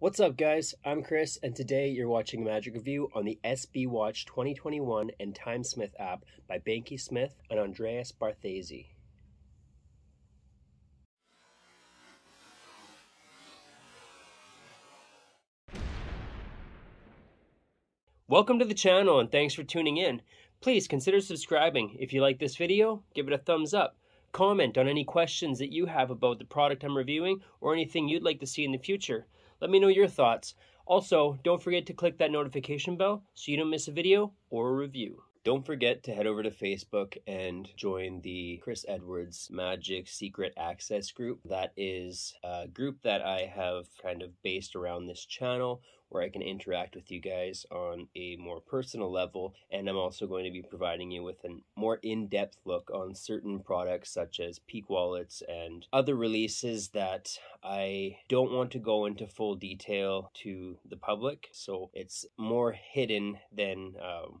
What's up guys, I'm Chris and today you're watching a magic review on the SB Watch 2021 and Timesmith app by Smith and András Bártházi. Welcome to the channel and thanks for tuning in. Please consider subscribing. If you like this video, give it a thumbs up. Comment on any questions that you have about the product I'm reviewing or anything you'd like to see in the future. Let me know your thoughts. Also, don't forget to click that notification bell so you don't miss a video or a review. Don't forget to head over to Facebook and join the Chris Edwards Magic Secret Access group. That is a group that I have kind of based around this channel where I can interact with you guys on a more personal level. And I'm also going to be providing you with a more in-depth look on certain products such as Peak Wallets and other releases that I don't want to go into full detail to the public. So it's more hidden than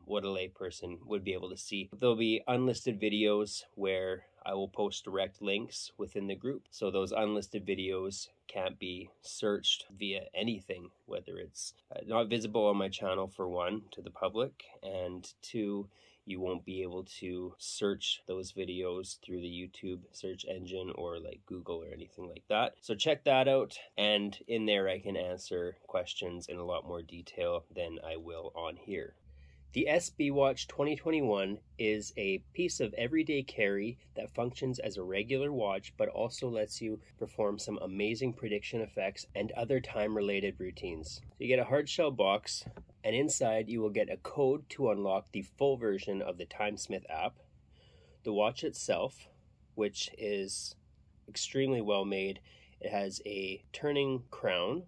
what a layperson would be able to see. There'll be unlisted videos where I will post direct links within the group. So those unlisted videos can't be searched via anything, whether it's not visible on my channel for one, to the public, and two, you won't be able to search those videos through the YouTube search engine or like Google or anything like that. So check that out, and in there I can answer questions in a lot more detail than I will on here. The SB Watch 2021 is a piece of everyday carry that functions as a regular watch but also lets you perform some amazing prediction effects and other time-related routines. So you get a hard shell box, and inside you will get a code to unlock the full version of the Timesmith app, the watch itself, which is extremely well made. It has a turning crown,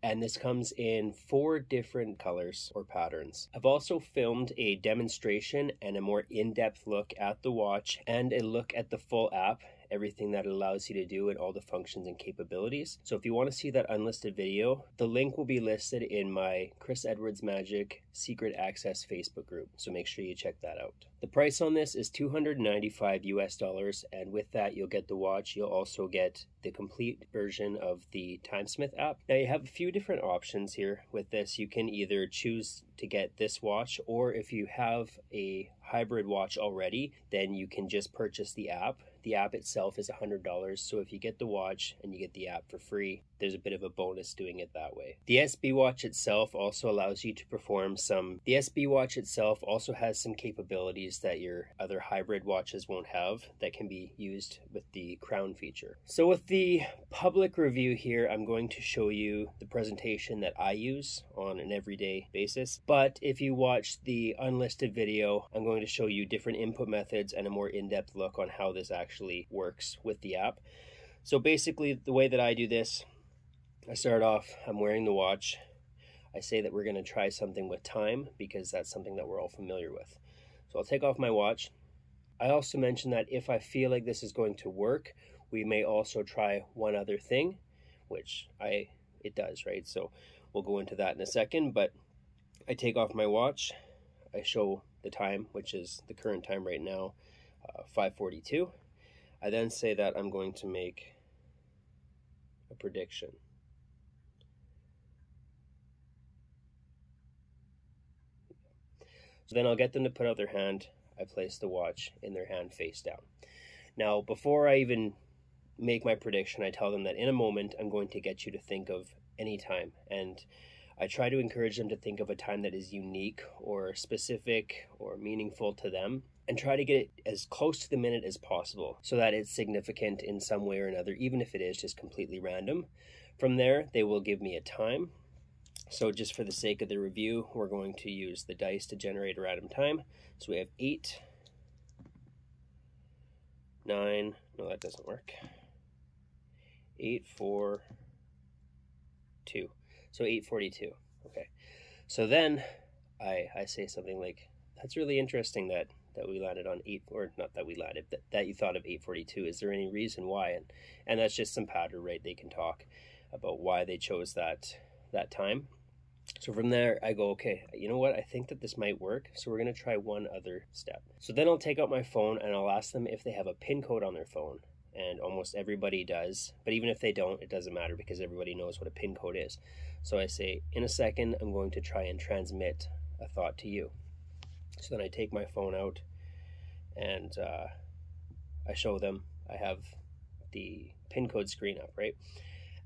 and this comes in 4 different colors or patterns. I've also filmed a demonstration and a more in-depth look at the watch and a look at the full app, everything that it allows you to do and all the functions and capabilities. So if you want to see that unlisted video, the link will be listed in my Chris Edwards Magic Secret Access Facebook group. So make sure you check that out. The price on this is $295 US, and with that you'll get the watch. You'll also get the complete version of the Timesmith app. Now you have a few different options here with this. You can either choose to get this watch, or if you have a hybrid watch already, then you can just purchase the app. The app itself is $100, so if you get the watch and you get the app for free, there's a bit of a bonus doing it that way. The SB Watch itself also allows you to perform the SB Watch itself also has some capabilities that your other hybrid watches won't have that can be used with the crown feature. So with the public review here, I'm going to show you the presentation that I use on an everyday basis. But if you watch the unlisted video, I'm going to show you different input methods and a more in-depth look on how this actually works with the app. So basically the way that I do this, I start off, I'm wearing the watch. I say that we're going to try something with time because that's something that we're all familiar with. So I'll take off my watch. I also mentioned that if I feel like this is going to work, we may also try one other thing, which it does, right? So we'll go into that in a second, but I take off my watch. I show the time, which is the current time right now, 5:42. I then say that I'm going to make a prediction. So then I'll get them to put out their hand. I place the watch in their hand face down. Now, before I even make my prediction, I tell them that in a moment, I'm going to get you to think of any time. And I try to encourage them to think of a time that is unique or specific or meaningful to them, and try to get it as close to the minute as possible so that it's significant in some way or another, even if it is just completely random. From there, they will give me a time. So just for the sake of the review, we're going to use the dice to generate a random time. So we have 8, 9, no, that doesn't work. 8, 4, 2. So 8:42. Okay. So then I say something like, that's really interesting that we landed on 8, or not that we landed, that you thought of 8:42. Is there any reason why? And that's just some patter, right? They can talk about why they chose that time. So from there, I go, okay, you know what? I think that this might work. So we're going to try one other step. So then I'll take out my phone and I'll ask them if they have a PIN code on their phone. and almost everybody does. But even if they don't, it doesn't matter because everybody knows what a pin code is. So I say, in a second, I'm going to try and transmit a thought to you. So then I take my phone out and I show them. I have the pin code screen up, right?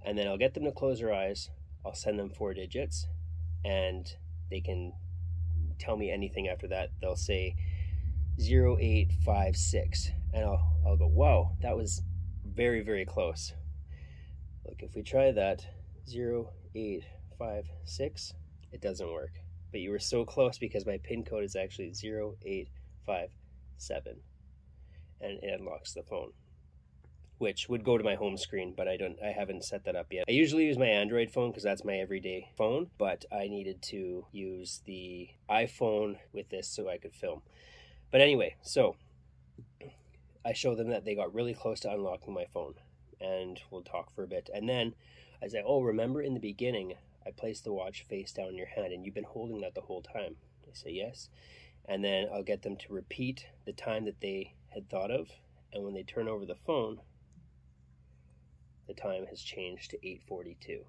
And then I'll get them to close their eyes. I'll send them 4 digits and they can tell me anything after that. They'll say 0856 and I'll go, wow, that was very, very close. Look, if we try that 0856, it doesn't work. But you were so close because my pin code is actually 0857 and it unlocks the phone, which would go to my home screen, but I haven't set that up yet. I usually use my Android phone because that's my everyday phone, but I needed to use the iPhone with this so I could film. But anyway, so I show them that they got really close to unlocking my phone, and we'll talk for a bit. And then I say, oh, remember in the beginning, I placed the watch face down in your hand and you've been holding that the whole time. They say yes. And then I'll get them to repeat the time that they had thought of. And when they turn over the phone, the time has changed to 8:42.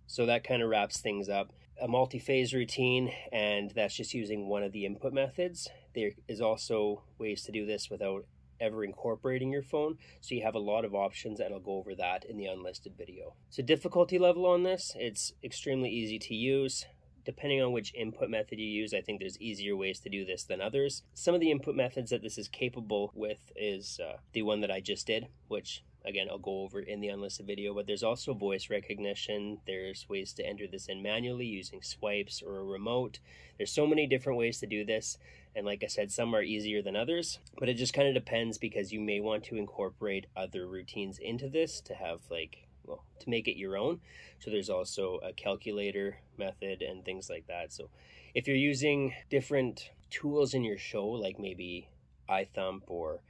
So that kind of wraps things up. A multi-phase routine, and that's just using one of the input methods. There is also ways to do this without ever incorporating your phone, so you have a lot of options, and I'll go over that in the unlisted video. So difficulty level on this, it's extremely easy to use. Depending on which input method you use, I think there's easier ways to do this than others. Some of the input methods that this is capable with is the one that I just did, which again, I'll go over in the unlisted video, but there's also voice recognition. There's ways to enter this in manually using swipes or a remote. There's so many different ways to do this. And like I said, some are easier than others, but it just kind of depends because you may want to incorporate other routines into this to have to make it your own. So there's also a calculator method and things like that. So if you're using different tools in your show, like maybe iThump or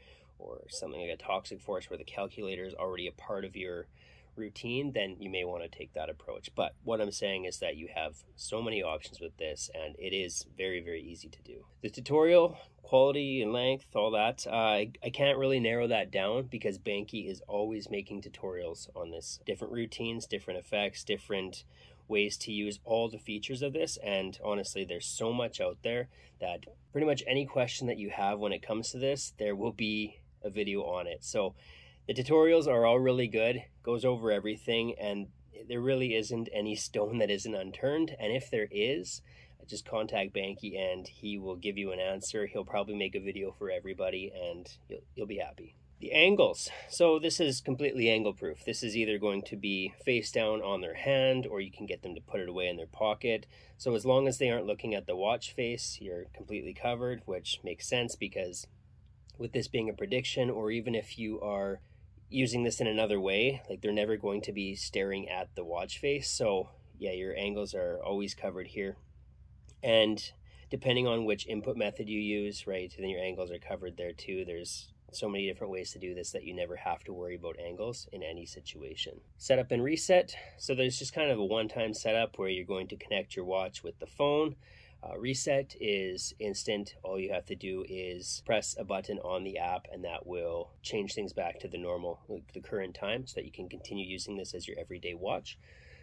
something like a Toxic Force where the calculator is already a part of your routine, then you may want to take that approach. But what I'm saying is that you have so many options with this, and it is very, very easy to do. The tutorial quality and length, all that, I can't really narrow that down because Banky is always making tutorials on this. Different routines, different effects, different ways to use all the features of this, and honestly there's so much out there that pretty much any question that you have when it comes to this, there will be a video on it. So the tutorials are all really good, goes over everything, and there really isn't any stone that isn't unturned. And if there is, just contact Banky and he will give you an answer. He'll probably make a video for everybody and you'll be happy. The angles. So this is completely angle proof. This is either going to be face down on their hand or you can get them to put it away in their pocket. So as long as they aren't looking at the watch face, you're completely covered, which makes sense because with this being a prediction, or even if you are using this in another way, like they're never going to be staring at the watch face. So yeah, your angles are always covered here. And depending on which input method you use, right, then your angles are covered there too. There's so many different ways to do this that you never have to worry about angles in any situation. Setup and reset. So there's just kind of a one-time setup where you're going to connect your watch with the phone. Reset is instant. All you have to do is press a button on the app and that will change things back to the current time so that you can continue using this as your everyday watch.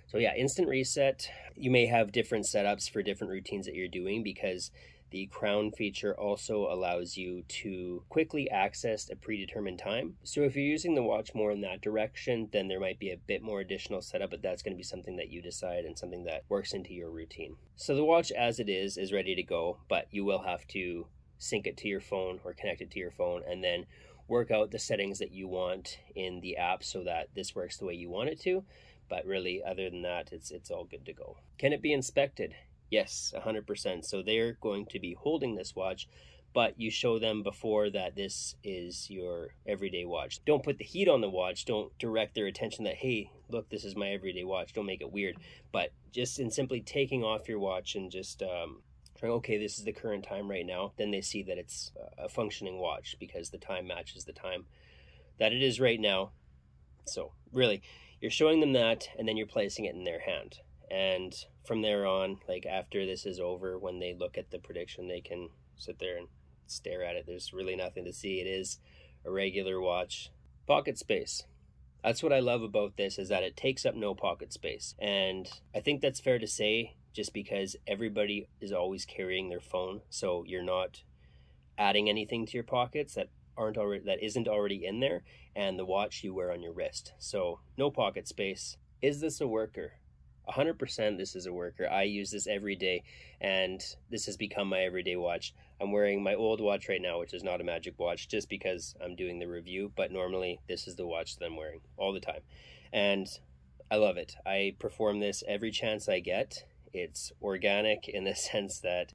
So yeah, instant reset. You may have different setups for different routines that you're doing because the crown feature also allows you to quickly access a predetermined time. So if you're using the watch more in that direction, then there might be a bit more additional setup, but that's going to be something that you decide and something that works into your routine. So the watch as it is ready to go, but you will have to sync it to your phone or connect it to your phone and then work out the settings that you want in the app so that this works the way you want it to. But really, other than that, it's all good to go. Can it be inspected? Yes, 100%. So they're going to be holding this watch, but you show them before that this is your everyday watch. Don't put the heat on the watch. Don't direct their attention that, hey, look, this is my everyday watch. Don't make it weird. But just in simply taking off your watch and just trying, okay, this is the current time right now, then they see that it's a functioning watch because the time matches the time that it is right now. So really, you're showing them that and then you're placing it in their hand. And from there on, like after this is over, when they look at the prediction, they can sit there and stare at it. There's really nothing to see. It is a regular watch, Pocket space. That's what I love about this, is that it takes up no pocket space. And I think that's fair to say, just because everybody is always carrying their phone, so you're not adding anything to your pockets that isn't already in there, and the watch you wear on your wrist. So no pocket space. Is this a worker? 100% this is a worker. I use this every day, and this has become my everyday watch. I'm wearing my old watch right now, which is not a magic watch, just because I'm doing the review, but normally this is the watch that I'm wearing all the time. And I love it. I perform this every chance I get. It's organic in the sense that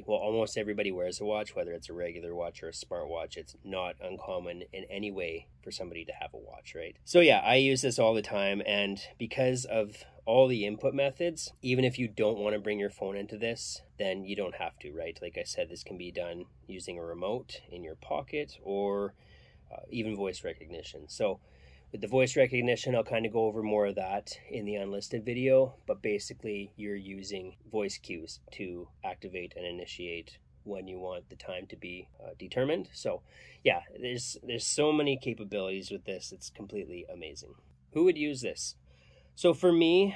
almost everybody wears a watch, whether it's a regular watch or a smartwatch. It's not uncommon in any way for somebody to have a watch, right? So yeah, I use this all the time, and because of all the input methods, even if you don't want to bring your phone into this, then you don't have to, right? Like I said, this can be done using a remote in your pocket, or even voice recognition. So with the voice recognition, I'll kind of go over more of that in the unlisted video, but basically you're using voice cues to activate and initiate when you want the time to be determined. So yeah, there's so many capabilities with this. It's completely amazing. Who would use this? So for me,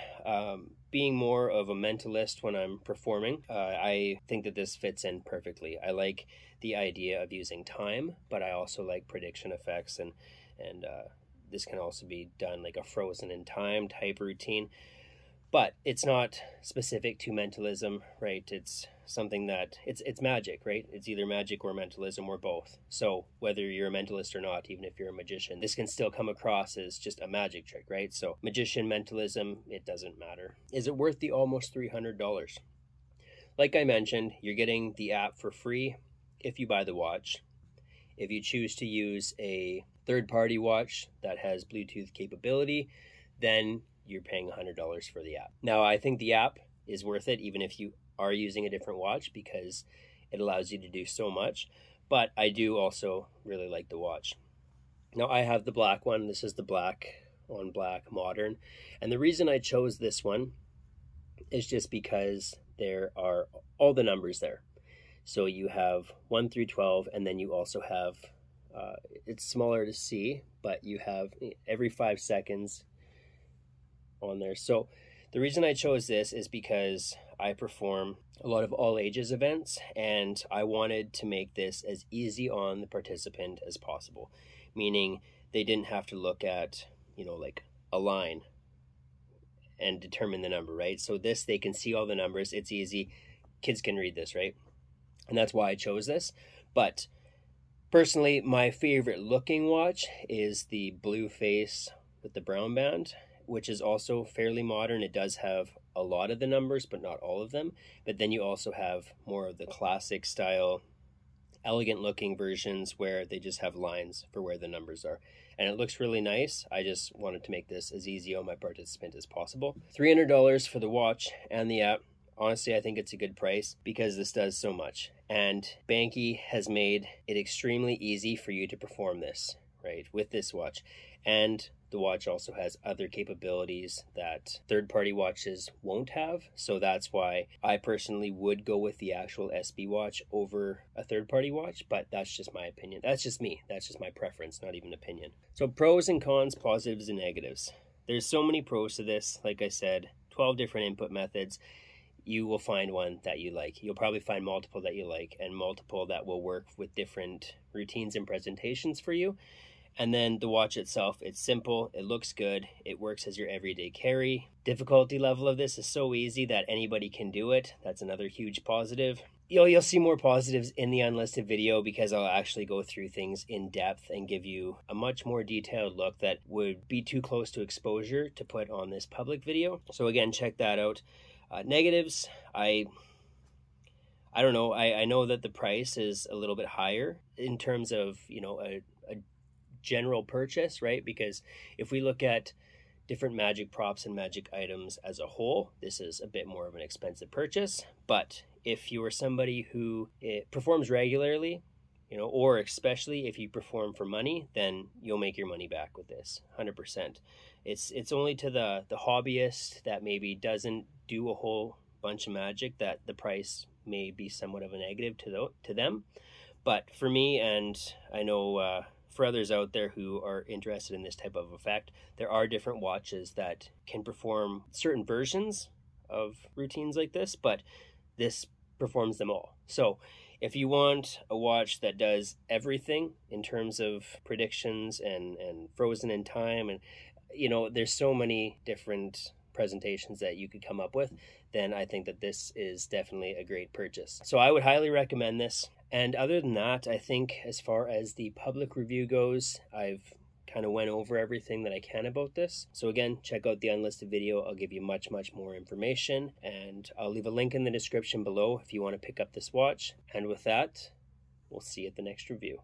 being more of a mentalist when I'm performing, I think that this fits in perfectly. I like the idea of using time, but I also like prediction effects, and this can also be done like a frozen in time type routine. But it's not specific to mentalism, right? It's something that, it's magic, right? It's either magic or mentalism or both. So whether you're a mentalist or not, even if you're a magician, this can still come across as just a magic trick, right? So magician, mentalism, it doesn't matter. Is it worth the almost $300? Like I mentioned, you're getting the app for free if you buy the watch. If you choose to use a third-party watch that has Bluetooth capability, then you're paying $100 for the app. Now, I think the app is worth it even if you are using a different watch, because it allows you to do so much. But I do also really like the watch. Now, I have the black one. This is the black on black modern. And the reason I chose this one is just because there are all the numbers there. So you have 1 through 12, and then you also have, it's smaller to see, but you have every 5 seconds on there. So the reason I chose this is because I perform a lot of all ages events, and I wanted to make this as easy on the participant as possible, meaning they didn't have to look at, like a line and determine the number, right? So this, they can see all the numbers. It's easy. Kids can read this, right? And that's why I chose this. But personally, my favorite looking watch is the blue face with the brown band, which is also fairly modern. It does have a lot of the numbers, but not all of them. But then you also have more of the classic style, elegant looking versions where they just have lines for where the numbers are. And it looks really nice. I just wanted to make this as easy on my participant as possible. $300 for the watch and the app. Honestly, I think it's a good price because this does so much. And Banky has made it extremely easy for you to perform this, right, with this watch. And the watch also has other capabilities that third-party watches won't have. So that's why I personally would go with the actual SB watch over a third-party watch, but that's just my opinion. That's just me. That's just my preference, not even opinion. So pros and cons, positives and negatives. There's so many pros to this. Like I said, 12 different input methods. You will find one that you like. You'll probably find multiple that you like, and multiple that will work with different routines and presentations for you. And then the watch itself, it's simple, it looks good, it works as your everyday carry. Difficulty level of this is so easy that anybody can do it. That's another huge positive. You'll see more positives in the unlisted video because I'll actually go through things in depth and give you a much more detailed look that would be too close to exposure to put on this public video. So again, check that out. Negatives, I don't know. I know that the price is a little bit higher in terms of, a general purchase, right? Because if we look at different magic props and magic items as a whole, this is a bit more of an expensive purchase. But if you are somebody who performs regularly, or especially if you perform for money, then you'll make your money back with this 100%. It's only to the hobbyist that maybe doesn't do a whole bunch of magic that the price may be somewhat of a negative to them. But for me, and I know for others out there who are interested in this type of effect, there are different watches that can perform certain versions of routines like this, but this performs them all. So if you want a watch that does everything in terms of predictions and frozen in time, and you know, there's so many different presentations that you could come up with, then I think that this is definitely a great purchase. So I would highly recommend this. And other than that, I think as far as the public review goes, I've kind of went over everything that I can about this. So again, check out the unlisted video. I'll give you much more information, and I'll leave a link in the description below if you want to pick up this watch. And with that, we'll see you at the next review.